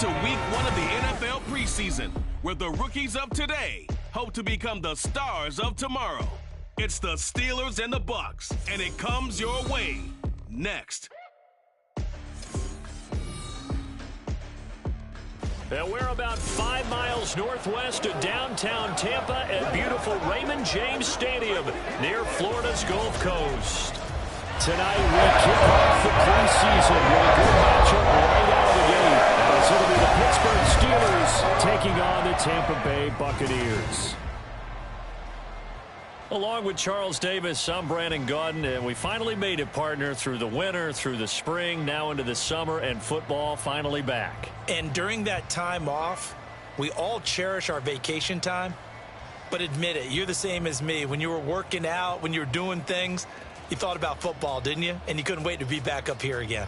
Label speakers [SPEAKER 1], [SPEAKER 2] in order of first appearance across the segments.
[SPEAKER 1] to week 1 of the NFL preseason, where the rookies of today hope to become the stars of tomorrow. It's the Steelers and the Bucs, and it comes your way next.
[SPEAKER 2] And we're about 5 miles northwest of downtown Tampa at beautiful Raymond James Stadium near Florida's Gulf Coast. Tonight we kick off the preseason with a good matchup right out of the gate. As it'll be the Pittsburgh Steelers taking on the Tampa Bay Buccaneers. Along with Charles Davis, I'm Brandon Gaudin, and we finally made it, partner, through the winter, through the spring, now into the summer, and football finally back.
[SPEAKER 3] And during that time off, we all cherish our vacation time. But admit it, you're the same as me. When you were working out, when you were doing things, you thought about football, didn't you? And you couldn't wait to be back up here again.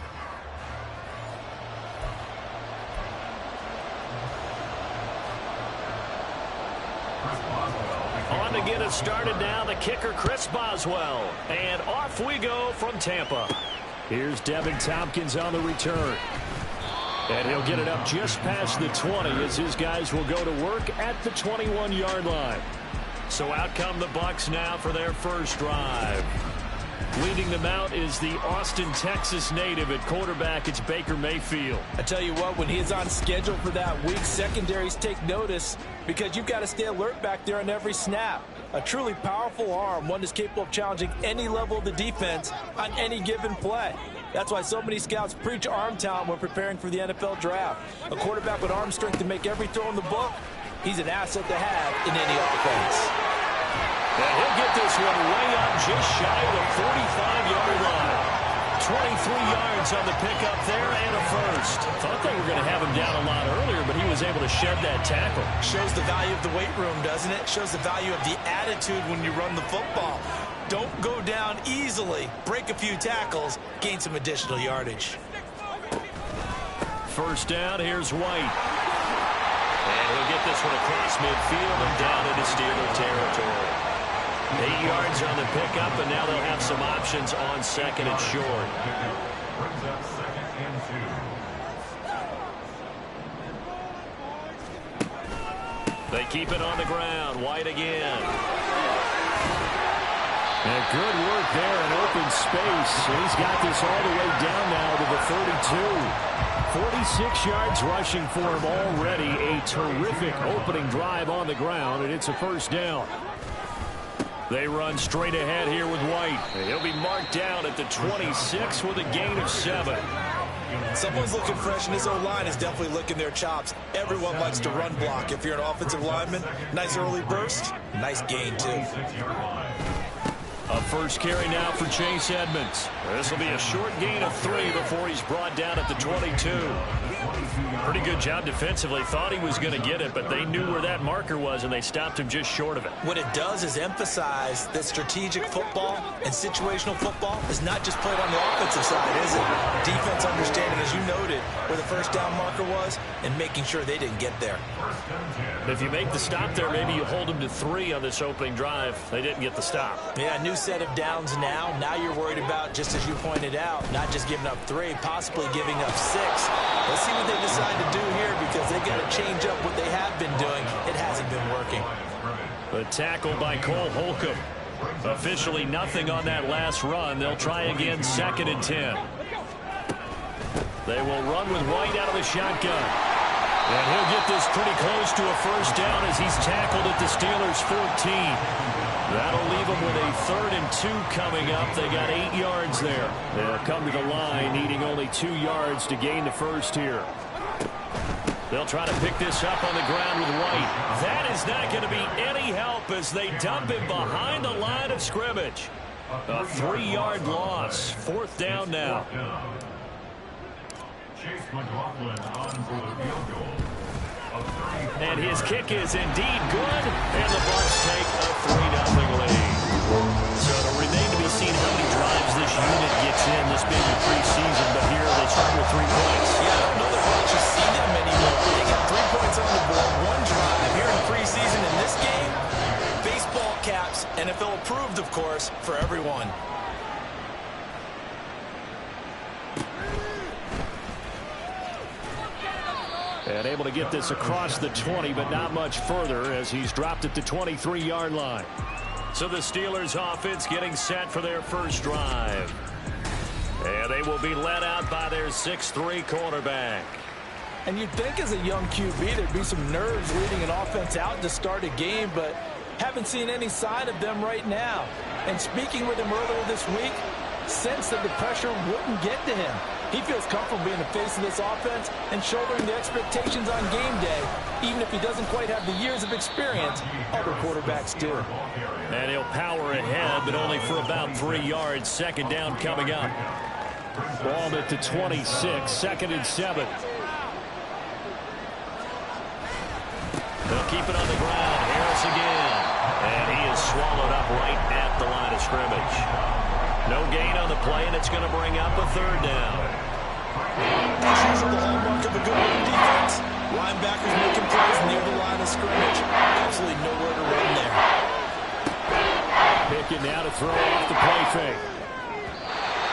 [SPEAKER 2] On to get us started now, the kicker, Chris Boswell. And off we go from Tampa. Here's Devin Tompkins on the return. And he'll get it up just past the 20 as his guys will go to work at the 21-yard line. So out come the Bucs now for their first drive. Leading them out is the Austin, Texas native. At quarterback, it's Baker Mayfield.
[SPEAKER 3] I tell you what, when he's on schedule for that week, secondaries take notice because you've got to stay alert back there on every snap. A truly powerful arm, one that's capable of challenging any level of the defense on any given play. That's why so many scouts preach arm talent when preparing for the NFL draft. A quarterback with arm strength to make every throw in the book, he's an asset to have in any offense.
[SPEAKER 2] And he'll get this one way up just shy of the 45-yard line. 23 yards on the pickup there and a first. Thought they were going to have him down a lot earlier, but he was able to shed that tackle.
[SPEAKER 3] Shows the value of the weight room, doesn't it? Shows the value of the attitude when you run the football. Don't go down easily. Break a few tackles. Gain some additional yardage.
[SPEAKER 2] First down, here's White. And he'll get this one across midfield and down into Steeler territory. 8 yards on the pickup, and now they'll have some options on second and short. They keep it on the ground. White again. And good work there in open space. And he's got this all the way down now to the 32. 46 yards rushing for him already. A terrific opening drive on the ground, and it's a first down. They run straight ahead here with White. He'll be marked down at the 26 with a gain of 7.
[SPEAKER 3] Someone's looking fresh, and his O-line is definitely licking their chops. Everyone likes to run block. If you're an offensive lineman, nice early burst, nice gain, too.
[SPEAKER 2] A first carry now for Chase Edmonds. This will be a short gain of 3 before he's brought down at the 22. Pretty good job defensively. Thought he was going to get it, but they knew where that marker was, and they stopped him just short of it.
[SPEAKER 3] What it does is emphasize that strategic football and situational football is not just played on the offensive side, is it? Defense understanding, as you noted, where the first down marker was and making sure they didn't get there.
[SPEAKER 2] If you make the stop there, maybe you hold them to 3 on this opening drive. They didn't get the stop.
[SPEAKER 3] Yeah, new set of downs now. Now you're worried about, just as you pointed out, not just giving up 3, possibly giving up 6. Let's see what they decide to do here, because they got to change up what they have been doing. It hasn't been working.
[SPEAKER 2] The tackle by Cole Holcomb. Officially nothing on that last run. They'll try again, 2nd and 10. They will run with White out of the shotgun. And he'll get this pretty close to a first down as he's tackled at the Steelers' 14. That'll leave them with a 3rd and 2 coming up. They got 8 yards there. They'll come to the line needing only 2 yards to gain the first here. They'll try to pick this up on the ground with White. That is not going to be any help as they dump him behind the line of scrimmage. A 3-yard loss. 4th down now. And his kick is indeed good, and the Bucs take a 3-0 lead. So it'll remain to be seen how many drives this unit gets in, this being the preseason, but here they start with 3 points.
[SPEAKER 3] Yeah, I don't know that we'll actually see them anymore. They got 3 points on the board, 1 drive here in preseason. In this game, baseball caps, NFL approved, of course, for everyone.
[SPEAKER 2] And able to get this across the 20, but not much further as he's dropped at the 23-yard line. So the Steelers offense getting set for their first drive. And they will be led out by their 6'3" quarterback.
[SPEAKER 3] And you'd think as a young QB there'd be some nerves leading an offense out to start a game, but haven't seen any sign of them right now. And speaking with him earlier this week, sensed that the pressure wouldn't get to him. He feels comfortable being the face of this offense and shouldering the expectations on game day, even if he doesn't quite have the years of experience other quarterbacks do.
[SPEAKER 2] And he'll power ahead, but only for about 3 yards. Second down coming up. Ball at the 26, 2nd and 7. They'll keep it on the ground. Harris again. And he is swallowed up right at the line of scrimmage. No gain on the play, and it's going to bring up a 3rd down.
[SPEAKER 3] That's usually the hallmark of a good run defense. Linebackers making plays near the line of scrimmage. Absolutely nowhere to run there.
[SPEAKER 2] Pickett now to throw off the play fake.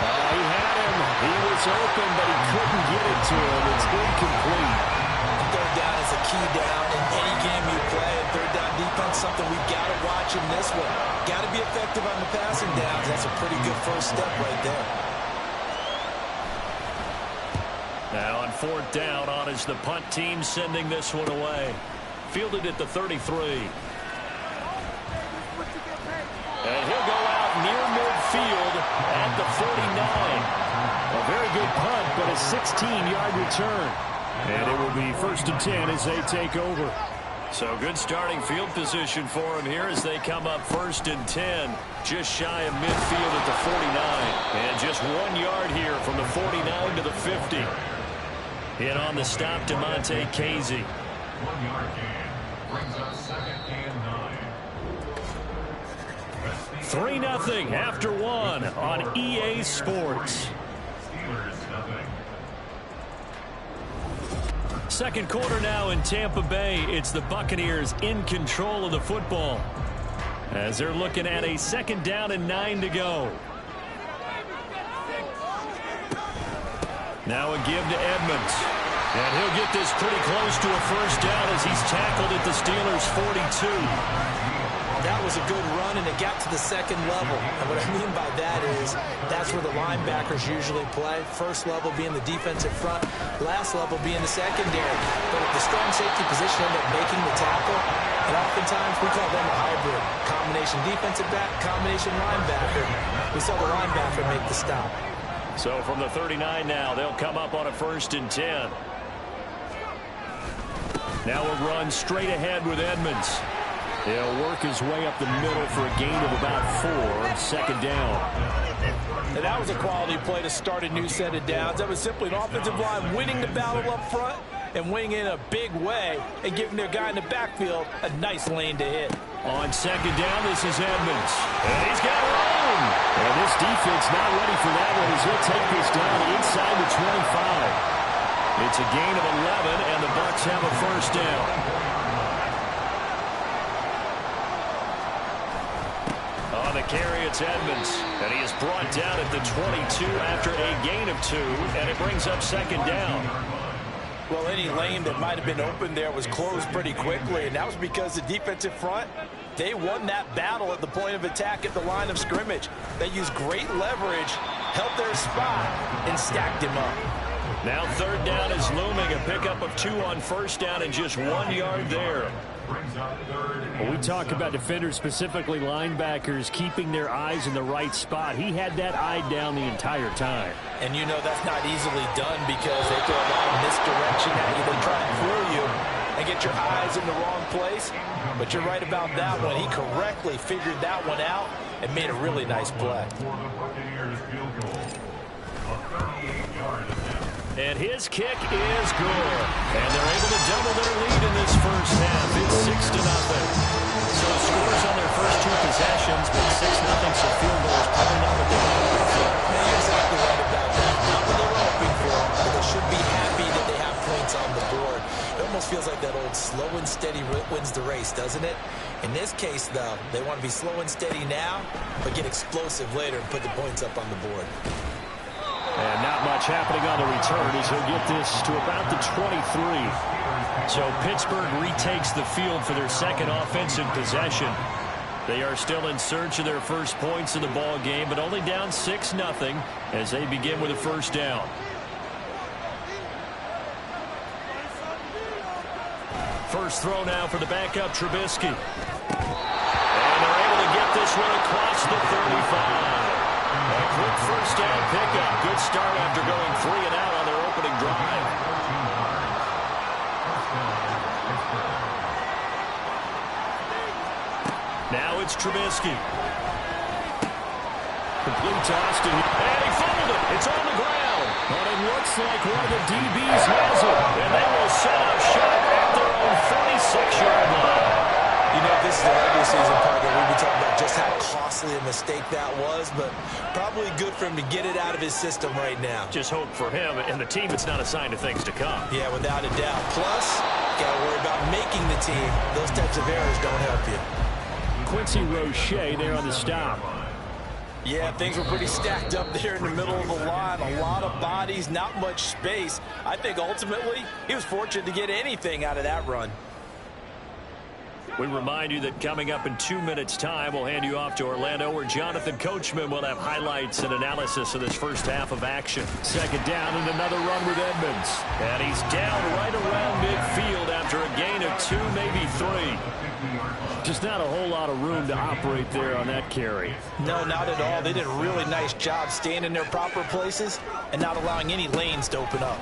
[SPEAKER 2] He had him. He was open, but he couldn't get it to him. It's incomplete.
[SPEAKER 3] 3rd down is a key down in any game you play. And 3rd down defense, something we've got to watch in this one. Got to be effective on the passing downs. That's a pretty good first step right there.
[SPEAKER 2] Now on 4th down, on is the punt team sending this one away. Fielded at the 33. And he'll go out near midfield at the 49. A very good punt, but a 16-yard return. And it will be 1st and 10 as they take over. So good starting field position for him here as they come up 1st and 10. Just shy of midfield at the 49. And just 1 yard here from the 49 to the 50. In on the stop, DeMonte Casey.
[SPEAKER 4] 1 yard gain brings us 2nd and 9.
[SPEAKER 2] 3-0 after 1 on EA Sports. Second quarter now in Tampa Bay. It's the Buccaneers in control of the football as they're looking at a 2nd down and 9 to go. Now a give to Edmonds. And he'll get this pretty close to a 1st down as he's tackled at the Steelers' 42.
[SPEAKER 3] That was a good run, and it got to the 2nd level. And what I mean by that is that's where the linebackers usually play. 1st level being the defensive front, last level being the secondary. But if the strong safety position end up making the tackle, and oftentimes we call them a hybrid. Combination defensive back, combination linebacker. We saw the linebacker make the stop.
[SPEAKER 2] So from the 39 now, they'll come up on a 1st and 10. Now a run straight ahead with Edmonds. He'll work his way up the middle for a gain of about 4. 2nd down.
[SPEAKER 3] And that was a quality play to start a new set of downs. That was simply an offensive line winning the battle up front and winning in a big way and giving their guy in the backfield a nice lane to hit.
[SPEAKER 2] On 2nd down, this is Edmonds. And he's got room. And this defense not ready for that one as he'll take this down inside the 25. It's a gain of 11, and the Bucs have a 1st down. On the carry, it's Edmonds, and he is brought down at the 22 after a gain of 2, and it brings up 2nd down.
[SPEAKER 3] Well, any lane that might have been open there was closed pretty quickly, and that was because the defensive front, they won that battle at the point of attack at the line of scrimmage. They used great leverage, held their spot, and stacked him up.
[SPEAKER 2] Now 3rd down is looming, a pickup of 2 on 1st down and just 1 yard there. Well, we talk about defenders, specifically linebackers, keeping their eyes in the right spot. He had that eye down the entire time.
[SPEAKER 3] And you know that's not easily done because they throw a lot of misdirection at you. They try and fool you and get your eyes in the wrong place. But you're right about that one. He correctly figured that one out and made a really nice play.
[SPEAKER 2] And his kick is good. And they're able to double their lead in this first half. It's 6-0. So scores on their first 2 possessions, but 6-0, so field goal is probably not what they're hoping for.
[SPEAKER 3] You're exactly right about that. Not what they were hoping for, but they should be happy that they have points on the board. It almost feels like that old slow and steady wins the race, doesn't it? In this case, though, they want to be slow and steady now, but get explosive later and put the points up on the board.
[SPEAKER 2] And not much happening on the return as he'll get this to about the 23. So Pittsburgh retakes the field for their second offensive possession. They are still in search of their first points in the ball game, but only down 6-0 as they begin with a first down. First throw now for the backup Trubisky. And they're able to get this one across the 35. A quick first down pickup. Good start after going 3 and out on their opening drive. Now it's Trubisky. Complete to Austin. And he fumbled it. It's on the ground. But it looks like one of the DBs has it. And they will set up shop at their own 46-yard line.
[SPEAKER 3] You know, this is the regular season part that we've been talking about just how costly a mistake that was, but probably good for him to get it out of his system right now.
[SPEAKER 2] Just hope for him and the team it's not a sign of things to come.
[SPEAKER 3] Yeah, without a doubt. Plus, got to worry about making the team. Those types of errors don't help you.
[SPEAKER 2] Quincy Roche there on the stop.
[SPEAKER 3] Yeah, things were pretty stacked up there in the middle of the line. A lot of bodies, not much space. I think ultimately he was fortunate to get anything out of that run.
[SPEAKER 2] We remind you that coming up in 2 minutes' time, we'll hand you off to Orlando, where Jonathan Coachman will have highlights and analysis of this first half of action. Second down and another run with Edmonds. And he's down right around midfield after a gain of 2, maybe 3. Just not a whole lot of room to operate there on that carry.
[SPEAKER 3] No, not at all. They did a really nice job staying in their proper places and not allowing any lanes to open up.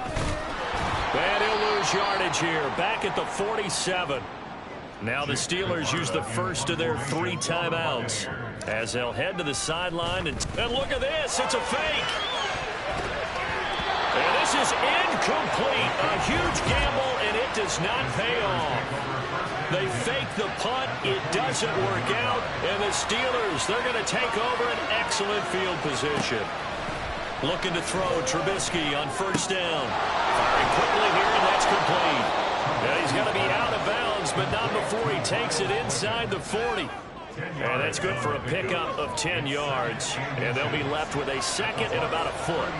[SPEAKER 2] And he'll lose yardage here, back at the 47. Now the Steelers use the first of their 3 timeouts as they'll head to the sideline. And look at this. It's a fake. And this is incomplete. A huge gamble, and it does not pay off. They fake the punt. It doesn't work out. And the Steelers, they're going to take over an excellent field position. Looking to throw Trubisky on first down. Firing quickly here, and that's complete. And he's going to be out of bounds, but not before he takes it inside the 40. And that's good for a pickup of 10 yards. And they'll be left with a second and about a foot.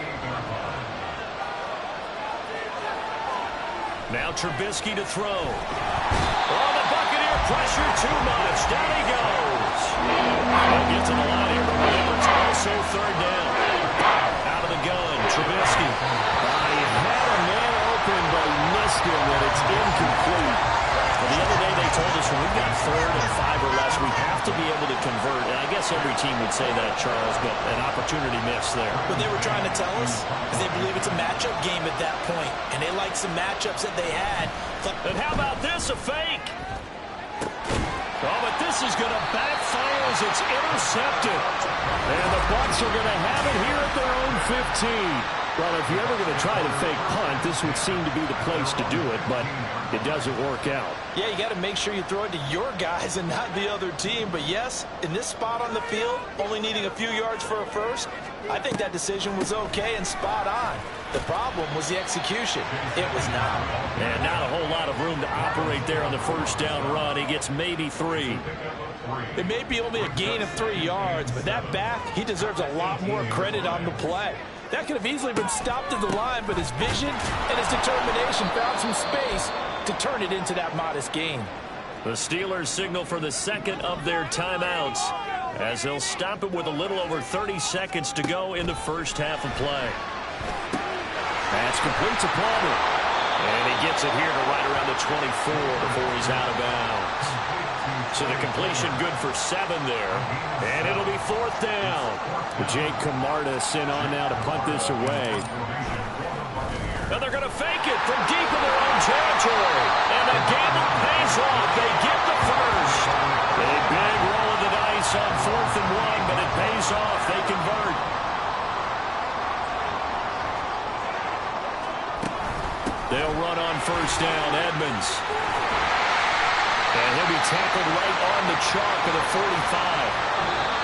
[SPEAKER 2] Now Trubisky to throw. Oh, the Buccaneer pressure too much. Down he goes. He'll get to the line here, but remember, it's also third down. Out of the gun, Trubisky.
[SPEAKER 5] He had a man open, but he missed him, and it's incomplete.
[SPEAKER 2] Well, the other day they told us when we've got 3rd and 5 or less, we have to be able to convert. And I guess every team would say that, Charles, but an opportunity missed there.
[SPEAKER 3] What they were trying to tell us is they believe it's a matchup game at that point, and they like some matchups that they had.
[SPEAKER 2] And how about this, a fake? Oh, but this is going to backfire as it's intercepted.
[SPEAKER 5] And the Bucs are going to have it here at their own 15. Well, if you're ever going to try to fake punt, this would seem to be the place to do it, but it doesn't work out.
[SPEAKER 3] Yeah, you got to make sure you throw it to your guys and not the other team. But yes, in this spot on the field, only needing a few yards for a first, I think that decision was okay and spot on. The problem was the execution. It was not.
[SPEAKER 2] And not a whole lot of room to operate there on the first down run. He gets maybe 3.
[SPEAKER 3] It may be only a gain of 3 yards, but that back, he deserves a lot more credit on the play. That could have easily been stopped at the line, but his vision and his determination found some space to turn it into that modest gain.
[SPEAKER 2] The Steelers signal for the second of their timeouts as they'll stop it with a little over 30 seconds to go in the first half of play. That's complete to Palmer. And he gets it here to right around the 24 before he's out of bounds. So the completion good for 7 there. And it'll be 4th down.
[SPEAKER 5] Jake Camarda sent on now to punt this away.
[SPEAKER 2] And they're going to fake it from deep in their own territory. And the gamble pays off. They get the first. A big roll of the dice on 4th and 1, but it pays off. They convert. They'll run on first down. Edmonds. And he'll be tackled right on the chalk of the 45.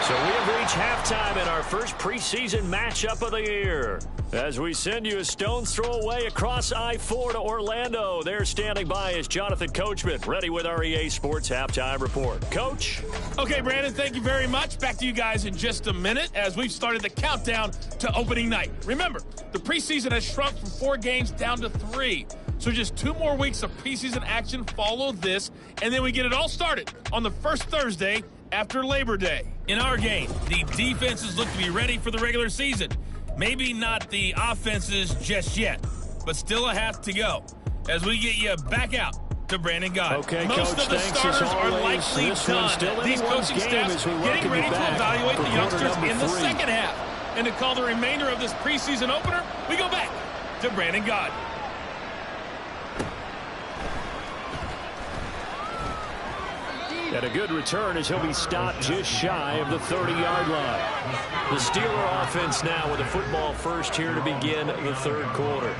[SPEAKER 2] So we have reached halftime in our first preseason matchup of the year. As we send you a stone's throw away across I-4 to Orlando. There standing by is Jonathan Coachman, ready with our EA Sports Halftime Report. Coach?
[SPEAKER 6] Okay, Brandon, thank you very much. Back to you guys in just a minute as we've started the countdown to opening night. Remember, the preseason has shrunk from 4 games down to 3. So just 2 more weeks of preseason action follow this, and then we get it all started on the first Thursday after Labor Day. In our game, the defenses look to be ready for the regular season. Maybe not the offenses just yet, but still a half to go as we get you back out to Brandon God.
[SPEAKER 5] Okay,
[SPEAKER 6] most
[SPEAKER 5] Coach,
[SPEAKER 6] of the starters are likely done. These coaching staffs getting ready to evaluate the youngsters in the second half. And to call the remainder of this preseason opener, we go back to Brandon God.
[SPEAKER 5] And a good return as he'll be stopped just shy of the 30-yard line.
[SPEAKER 2] The Steeler offense now with a football first here to begin the third quarter.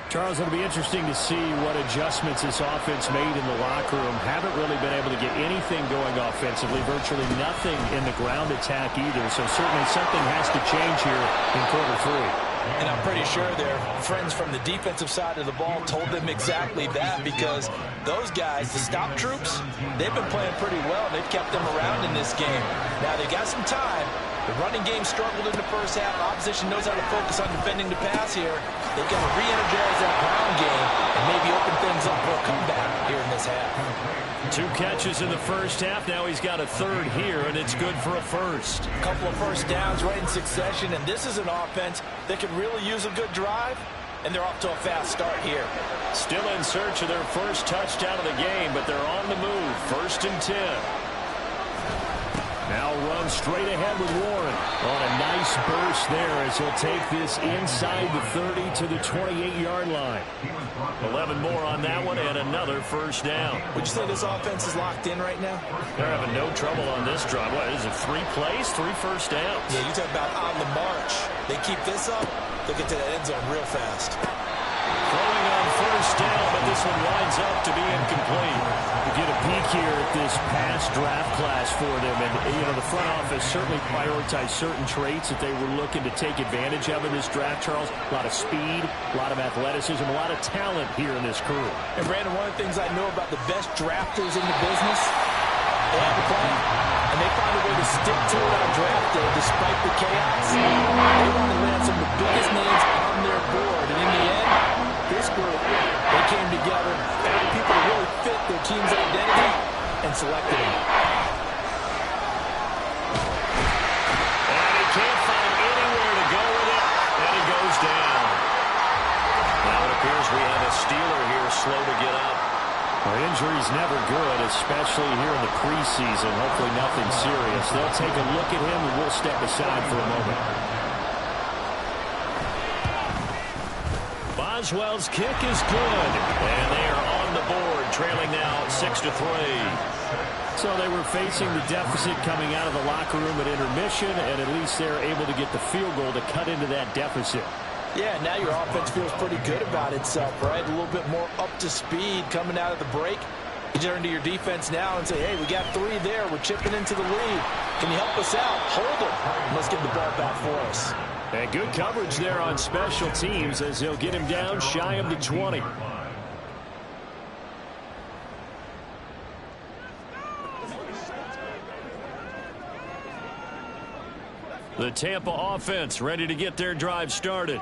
[SPEAKER 5] Charles, it'll be interesting to see what adjustments this offense made in the locker room. Haven't really been able to get anything going offensively, virtually nothing in the ground attack either. So certainly something has to change here in quarter 3.
[SPEAKER 3] And I'm pretty sure their friends from the defensive side of the ball told them exactly that, because those guys, the stop troops, they've been playing pretty well. They've kept them around in this game. Now, they got some time. The running game struggled in the first half. Opposition knows how to focus on defending the pass here. They've got to re-energize that ground game and maybe open things up for a comeback here in this half.
[SPEAKER 2] 2 catches in the first half. Now he's got a third here, and it's good for a first.
[SPEAKER 3] A couple of first downs right in succession, and this is an offense that could really use a good drive, and they're off to a fast start here.
[SPEAKER 2] Still in search of their first touchdown of the game, but they're on the move. 1st and 10.
[SPEAKER 5] Now run straight ahead with Warren on a nice burst there as he'll take this inside the 30 to the 28-yard line.
[SPEAKER 2] 11 more on that one and another first down.
[SPEAKER 3] Would you say this offense is locked in right now?
[SPEAKER 2] They're having no trouble on this drive. What is it, 3 plays, 3 first downs?
[SPEAKER 3] Yeah, you talk about on the march. They keep this up, they'll get to that end zone real fast.
[SPEAKER 2] Throwing on first down, but this one winds up to be incomplete.
[SPEAKER 5] We get a peek here at this past draft class for them, and the front office certainly prioritized certain traits that they were looking to take advantage of in this draft, Charles. A lot of speed, a lot of athleticism, a lot of talent here in this crew.
[SPEAKER 3] And Brandon, one of the things I know about the best drafters in the business, they have a plan, and they find a way to stick to it on draft day despite the chaos. They want to land some of the biggest names on their board, and in the end, this group, they came together, found people who really fit their team's identity, and selected them.
[SPEAKER 2] And he can't find anywhere to go with it, and he goes down. Now it appears we have a Steeler here slow to get up.
[SPEAKER 5] Well, injury's never good, especially here in the preseason. Hopefully nothing serious. They'll take a look at him, and we'll step aside for a moment.
[SPEAKER 2] Boswell's kick is good, and they are on the board, trailing now 6-3.
[SPEAKER 5] So they were facing the deficit coming out of the locker room at intermission, and at least they're able to get the field goal to cut into that deficit.
[SPEAKER 3] Yeah, now your offense feels pretty good about itself, right? A little bit more up to speed coming out of the break. You turn to your defense now and say, hey, we got 3 there. We're chipping into the lead. Can you help us out? Hold them. Let's get the ball back for us.
[SPEAKER 5] And good coverage there on special teams as he'll get him down shy of the 20.
[SPEAKER 2] The Tampa offense ready to get their drive started.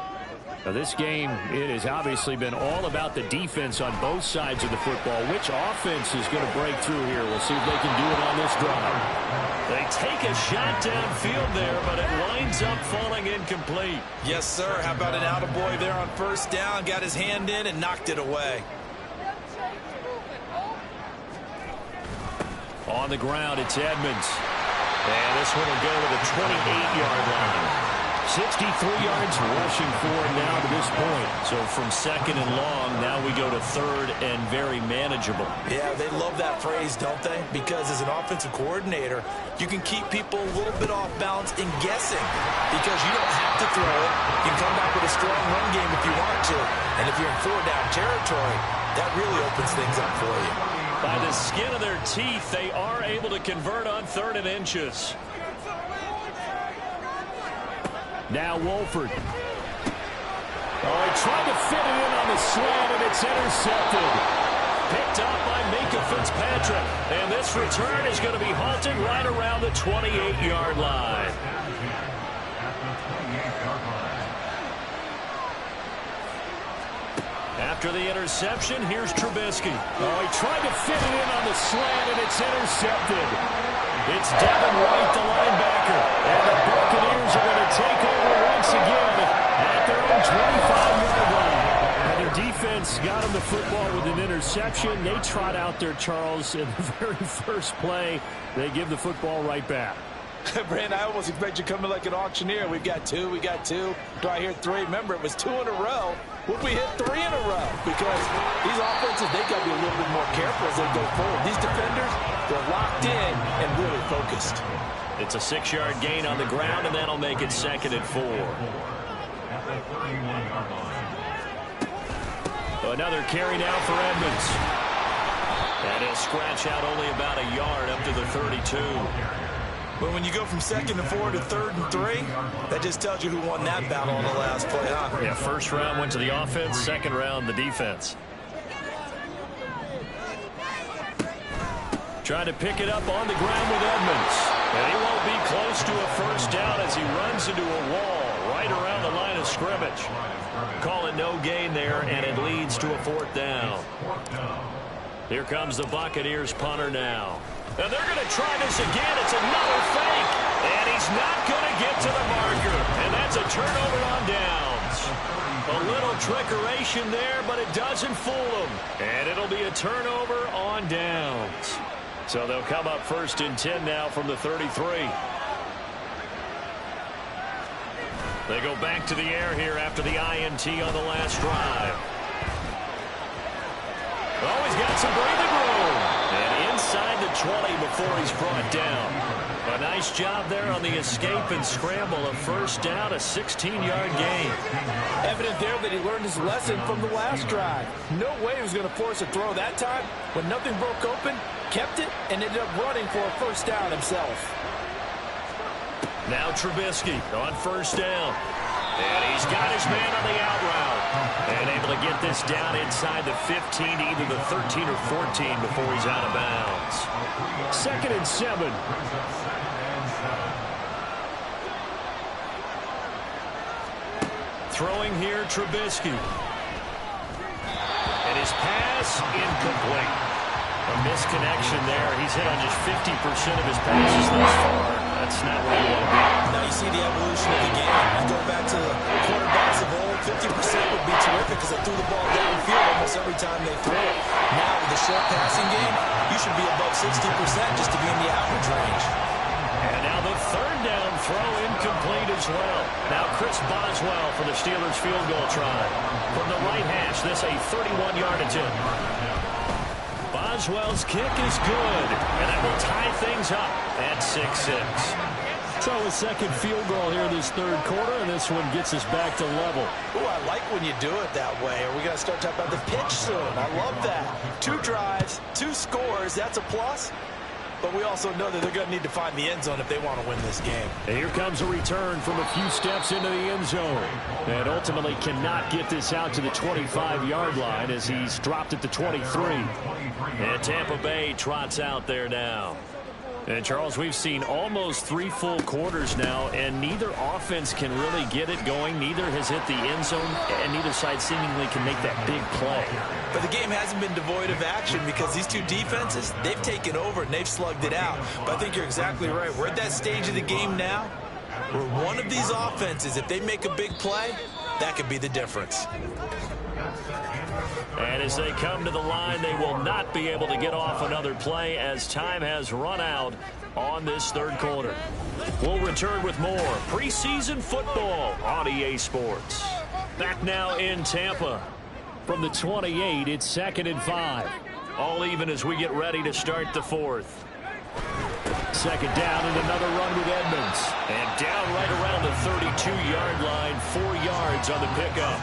[SPEAKER 5] Now this game, it has obviously been all about the defense on both sides of the football. Which offense is going to break through here? We'll see if they can do it on this drive.
[SPEAKER 2] They take a shot downfield there, but it winds up falling incomplete.
[SPEAKER 3] Yes, sir. How about an attaboy there on first down? Got his hand in and knocked it away.
[SPEAKER 2] On the ground, it's Edmonds. And this one will go to the 28-yard line.
[SPEAKER 5] 63 yards rushing for him now to this point.
[SPEAKER 2] So from second and long, now we go to third and very manageable.
[SPEAKER 3] Yeah, they love that phrase, don't they? Because as an offensive coordinator, you can keep people a little bit off balance and guessing because you don't have to throw it. You can come back with a strong run game if you want to. And if you're in 4-down territory, that really opens things up for you.
[SPEAKER 2] By the skin of their teeth, they are able to convert on 3rd and inches.
[SPEAKER 5] Now Wolford. Oh, he tried to fit it in on the slant, and it's intercepted.
[SPEAKER 2] Picked up by Minka Fitzpatrick. And this return is going to be halted right around the 28-yard line. After the interception, here's Trubisky.
[SPEAKER 5] Oh, he tried to fit it in on the slant, and it's intercepted. It's Devin White, the linebacker. And the Buccaneers are going to take over once again at their own 25-yard line. And their defense got them the football with an interception. They trot out there, Charles, in the very first play. They give the football right back.
[SPEAKER 3] Brandon, I almost expect you coming like an auctioneer. We've got two. Do I hear three? Remember, it was 2 in a row. Would we hit 3 in a row? Because these offenses, they got to be a little bit more careful as they go forward. These defenders, they're locked in and really focused.
[SPEAKER 2] It's a 6-yard gain on the ground, and that'll make it 2nd and 4. Another carry now for Edmonds. And he'll scratch out only about a yard up to the 32.
[SPEAKER 3] But when you go from 2nd and 4 to 3rd and 3, that just tells you who won that battle on the last play, huh?
[SPEAKER 2] Yeah, first round went to the offense, second round the defense. Trying to pick it up on the ground with Edmonds. And he won't be close to a first down as he runs into a wall right around the line of scrimmage. Call it no gain there, and it leads to a 4th down. Here comes the Buccaneers punter now. And they're going to try this again. It's another fake. And he's not going to get to the marker. And that's a turnover on downs. A little trickeration there, but it doesn't fool him. And it'll be a turnover on downs. So they'll come up 1st and 10 now from the 33. They go back to the air here after the INT on the last drive. Oh, he's got some breathing room. And inside the 20 before he's brought down. A nice job there on the escape and scramble. A first down, a 16-yard gain.
[SPEAKER 3] Evident there that he learned his lesson from the last drive. No way he was going to force a throw that time. When nothing broke open, kept it, and ended up running for a first down himself.
[SPEAKER 2] Now Trubisky on first down. And he's got his man on the out route. And able to get this down inside the 15, either the 13 or 14 before he's out of bounds.
[SPEAKER 5] 2nd and 7.
[SPEAKER 2] Throwing here, Trubisky. And his pass incomplete. A misconnection there. He's hit on just 50% of his passes thus far. That's not where you want to be.
[SPEAKER 3] Now you see the evolution of the game. You go back to the quarterbacks of old, 50% would be terrific because they threw the ball downfield almost every time they threw it. Now with the short passing game, you should be above 60% just to be in the average range.
[SPEAKER 2] And now the 3rd down throw incomplete as well. Now Chris Boswell for the Steelers field goal try. From the right hash, this a 31-yard attempt. Boswell's kick is good, and that will tie things up at 6-6.
[SPEAKER 5] So a second field goal here in this 3rd quarter, and this one gets us back to level.
[SPEAKER 3] Oh, I like when you do it that way. Are we going to start talking about the pitch soon? I love that. 2 drives, 2 scores, that's a plus. But we also know that they're going to need to find the end zone if they want to win this game.
[SPEAKER 5] And here comes a return from a few steps into the end zone. And ultimately cannot get this out to the 25-yard line as he's dropped at the 23.
[SPEAKER 2] And Tampa Bay trots out there now.
[SPEAKER 5] And, Charles, we've seen almost 3 full quarters now, and neither offense can really get it going. Neither has hit the end zone, and neither side seemingly can make that big play.
[SPEAKER 3] But the game hasn't been devoid of action because these two defenses, they've taken over and they've slugged it out. But I think you're exactly right. We're at that stage of the game now where one of these offenses, if they make a big play, that could be the difference.
[SPEAKER 2] And as they come to the line, they will not be able to get off another play as time has run out on this 3rd quarter. We'll return with more preseason football on EA Sports.
[SPEAKER 5] Back now in Tampa. From the 28, it's 2nd and 5.
[SPEAKER 2] All even as we get ready to start the 4th.
[SPEAKER 5] 2nd down and another run with Edmonds.
[SPEAKER 2] And down right around the 32-yard line, 4 yards on the pickup.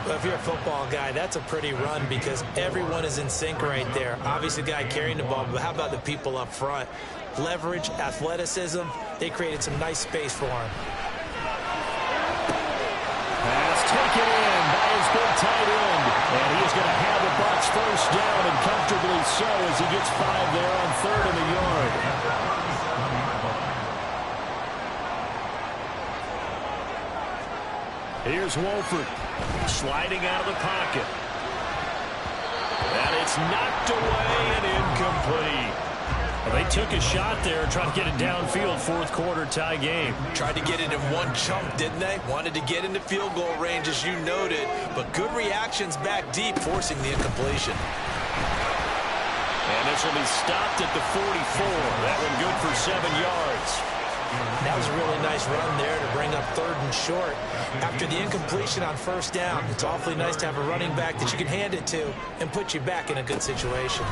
[SPEAKER 3] Well, if you're a football guy, that's a pretty run because everyone is in sync right there. Obviously, the guy carrying the ball, but how about the people up front? Leverage, athleticism, they created some nice space for him.
[SPEAKER 5] tight end. And he is going to have the Bucs first down, and comfortably so, as he gets 5 there on 3rd and a yard. Here's Wolford sliding out of the pocket. And it's knocked away and incomplete. Well, they took a shot there, trying to get it downfield, 4th quarter tie game.
[SPEAKER 3] Tried to get it in one chunk, didn't they? Wanted to get into field goal range, as you noted, but good reactions back deep, forcing the incompletion.
[SPEAKER 2] And this will be stopped at the 44. That one good for 7 yards.
[SPEAKER 3] That was a really nice run there to bring up 3rd and short. After the incompletion on 1st down, it's awfully nice to have a running back that you can hand it to and put you back in a good situation.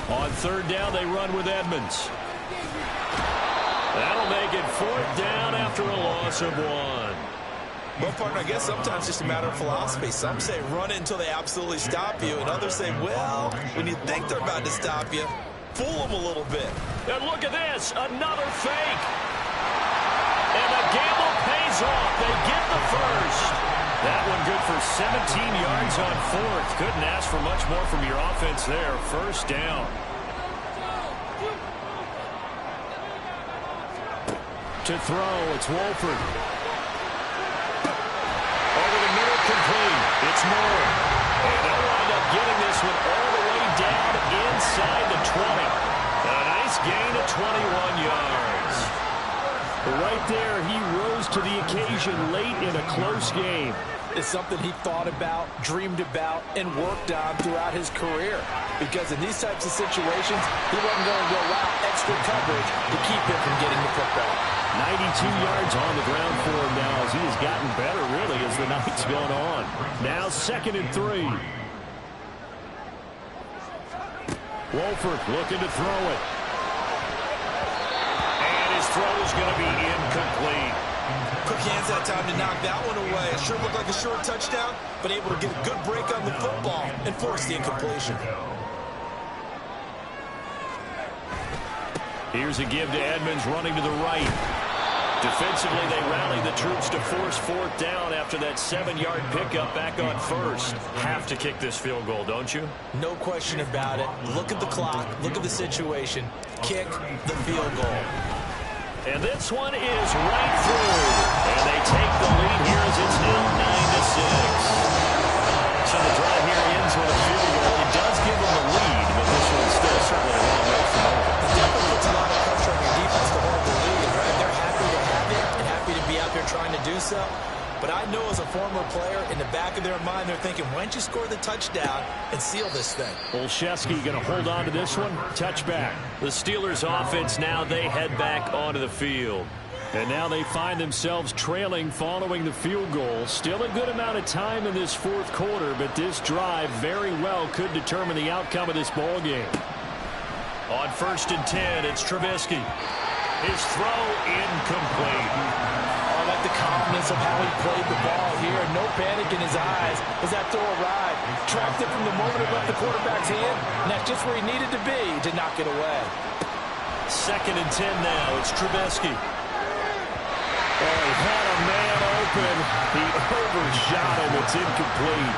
[SPEAKER 2] On 3rd down, they run with Edmonds. That'll make it 4th down after a loss of 1.
[SPEAKER 3] Well, partner, I guess sometimes it's just a matter of philosophy. Some say run it until they absolutely stop you, and others say, well, when you think they're about to stop you, fool them a little bit.
[SPEAKER 2] And look at this, another fake. And the gamble pays off. They get the first. That one good for 17 yards on 4th. Couldn't ask for much more from your offense there. 1st down.
[SPEAKER 5] To throw, it's Wolford.
[SPEAKER 2] Over the middle, complete. It's Moore. And they'll wind up getting this one all the way down inside the 20. And a nice gain of 21 yards.
[SPEAKER 5] Right there, he rose to the occasion late in a close game.
[SPEAKER 3] It's something he thought about, dreamed about, and worked on throughout his career. Because in these types of situations, he wasn't going to go out extra coverage to keep him from getting the football.
[SPEAKER 5] 92 yards on the ground for him now as he has gotten better, really, as the night's gone on. Now 2nd and 3. Wolford looking to throw it.
[SPEAKER 2] Throw is going to be incomplete.
[SPEAKER 3] Quick hands that time to knock that one away. It sure looked like a short touchdown, but able to get a good break on the football and force the incompletion.
[SPEAKER 2] Here's a give to Edmonds running to the right. Defensively, they rally the troops to force 4th down after that 7-yard pickup back on 1st. Have to kick this field goal, don't you?
[SPEAKER 3] No question about it. Look at the clock. Look at the situation. Kick the field goal.
[SPEAKER 2] And this one is right through. And they take the lead here as it's now 9-6. So the drive here ends with a field goal. It does give them the lead, but this one's still certainly a long way from over.
[SPEAKER 3] It definitely puts a lot of pressure on your defense to hold the lead, right? They're happy to have it and happy to be out there trying to do so. But I know as a former player, in the back of their mind, they're thinking, why don't you score the touchdown and seal this thing?
[SPEAKER 5] Olszewski going to hold on to this one. Touchback.
[SPEAKER 2] The Steelers offense now, they head back onto the field.
[SPEAKER 5] And now they find themselves trailing following the field goal. Still a good amount of time in this 4th quarter, but this drive very well could determine the outcome of this ball game.
[SPEAKER 2] On 1st and 10, it's Trubisky. His throw incomplete.
[SPEAKER 3] I like the confidence of how he played the ball here. No panic in his eyes as that throw arrived. Tracked it from the moment it left the quarterback's hand, and that's just where he needed to be to knock it away.
[SPEAKER 2] 2nd and 10 now. It's Trubisky.
[SPEAKER 5] Oh, he had a man open. He overshot him. It's incomplete.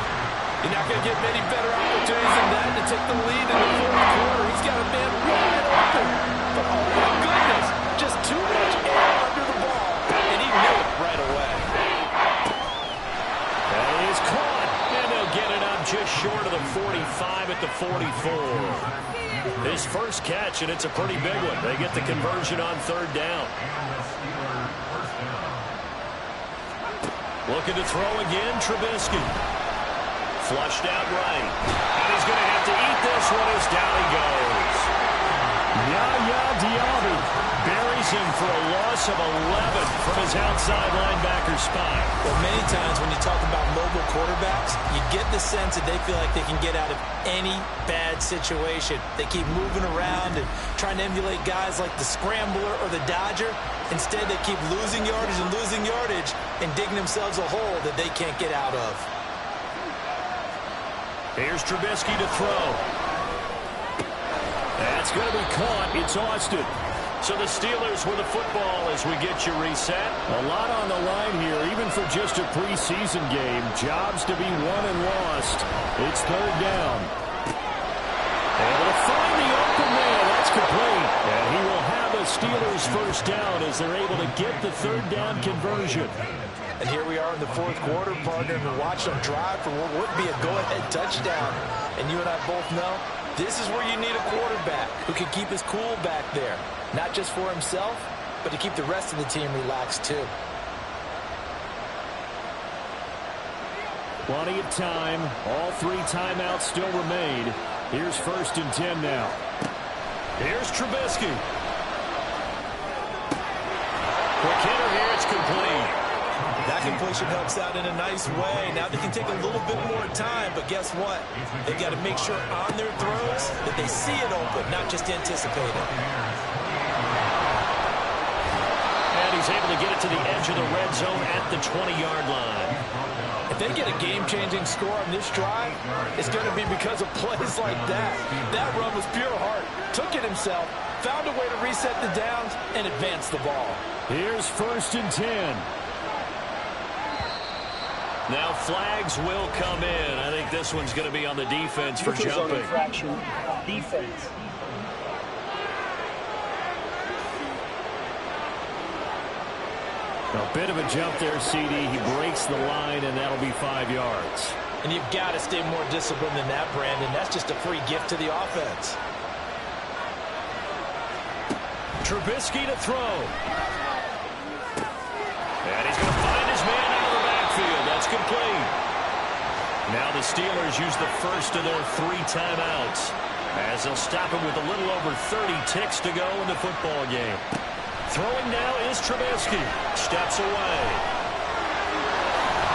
[SPEAKER 3] You're not going to get many better opportunities than that to take the lead in the 4th quarter. He's got a man wide open. But oh my goodness, just too much air under the ball, and he knew it right away.
[SPEAKER 2] That is caught, and they'll get it up just short of the 45 at the 44. His first catch, and it's a pretty big one. They get the conversion on 3rd down. Looking to throw again, Trubisky. Flushed out right. And he's going to have to eat this one as down he goes.
[SPEAKER 5] Yaya Diaby buries him for a loss of 11 from his outside linebacker spot.
[SPEAKER 3] Well, many times when you talk about mobile quarterbacks, you get the sense that they feel like they can get out of any bad situation. They keep moving around and trying to emulate guys like the Scrambler or the Dodger. Instead, they keep losing yardage and digging themselves a hole that they can't get out of.
[SPEAKER 2] Here's Trubisky to throw.
[SPEAKER 5] That's going to be caught. It's Austin.
[SPEAKER 2] So the Steelers with the football as we get you reset.
[SPEAKER 5] A lot on the line here, even for just a preseason game. Jobs to be won and lost. It's third down. Able to find the open man. That's complete. And he will have a Steelers first down as they're able to get the third down conversion.
[SPEAKER 3] And here we are in the fourth quarter, partner, and watch them drive for what would be a go-ahead touchdown. And you and I both know this is where you need a quarterback who can keep his cool back there. Not just for himself, but to keep the rest of the team relaxed too.
[SPEAKER 5] Plenty of time. All 3 timeouts still remain. Here's 1st and 10 now.
[SPEAKER 2] Here's Trubisky. Quick hitter here. It's complete.
[SPEAKER 3] That completion helps out in a nice way. Now they can take a little bit more time, but guess what? They've got to make sure on their throws that they see it open, not just anticipate it.
[SPEAKER 2] And he's able to get it to the edge of the red zone at the 20-yard line.
[SPEAKER 3] If they get a game-changing score on this drive, it's going to be because of plays like that. That run was pure heart. Took it himself, found a way to reset the downs, and advance the ball.
[SPEAKER 5] Here's 1st and 10.
[SPEAKER 2] Now flags will come in. I think this one's going to be on the defense for jumping.
[SPEAKER 7] Defense.
[SPEAKER 5] A bit of a jump there, CD. He breaks the line, and that'll be 5 yards.
[SPEAKER 3] And you've got to stay more disciplined than that, Brandon. That's just a free gift to the offense.
[SPEAKER 2] Trubisky to throw. And he's going to find his man out of the backfield. That's complete. Now the Steelers use the first of their 3 timeouts as they'll stop him with a little over 30 ticks to go in the football game. Throwing now is Trubisky. Steps away.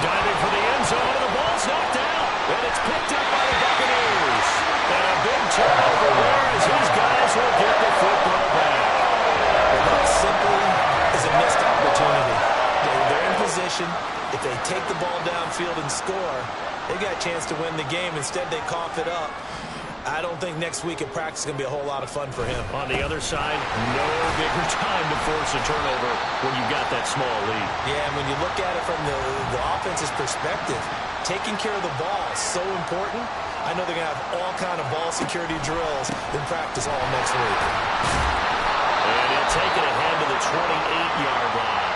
[SPEAKER 2] Diving for the end zone, and the ball's knocked out. And it's picked up by the Buccaneers. And a big turnover there as these guys will get the football back.
[SPEAKER 3] Well, that simply is a missed opportunity. They're in position. If they take the ball downfield and score, they got a chance to win the game. Instead, they cough it up. I don't think next week at practice is going to be a whole lot of fun for him.
[SPEAKER 2] On the other side, no bigger time to force a turnover when you've got that small lead.
[SPEAKER 3] Yeah, and when you look at it from the offense's perspective, taking care of the ball is so important. I know they're going to have all kind of ball security drills in practice all next week.
[SPEAKER 2] And he'll take it ahead to the 28-yard line.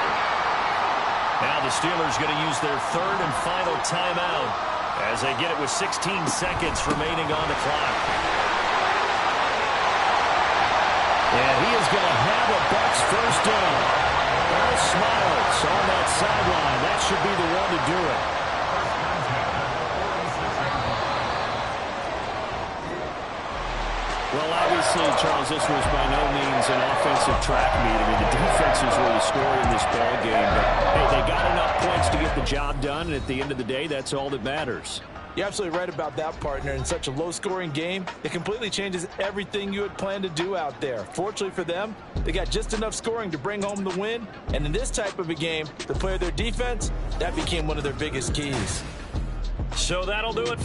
[SPEAKER 2] Now the Steelers going to use their 3rd and final timeout as they get it with 16 seconds remaining on the clock.
[SPEAKER 5] And he is going to have a Bucs first down. All smiles on that sideline. That should be the one to do it. Well, obviously, Charles, this was by no means an offensive track meet. I mean, the defenses were the story in this ball game. But, hey, they got enough points to get the job done, and at the end of the day, that's all that matters.
[SPEAKER 3] You're absolutely right about that, partner. In such a low-scoring game, it completely changes everything you had planned to do out there. Fortunately for them, they got just enough scoring to bring home the win. And in this type of a game, to play their defense, that became one of their biggest keys.
[SPEAKER 2] So that'll do it.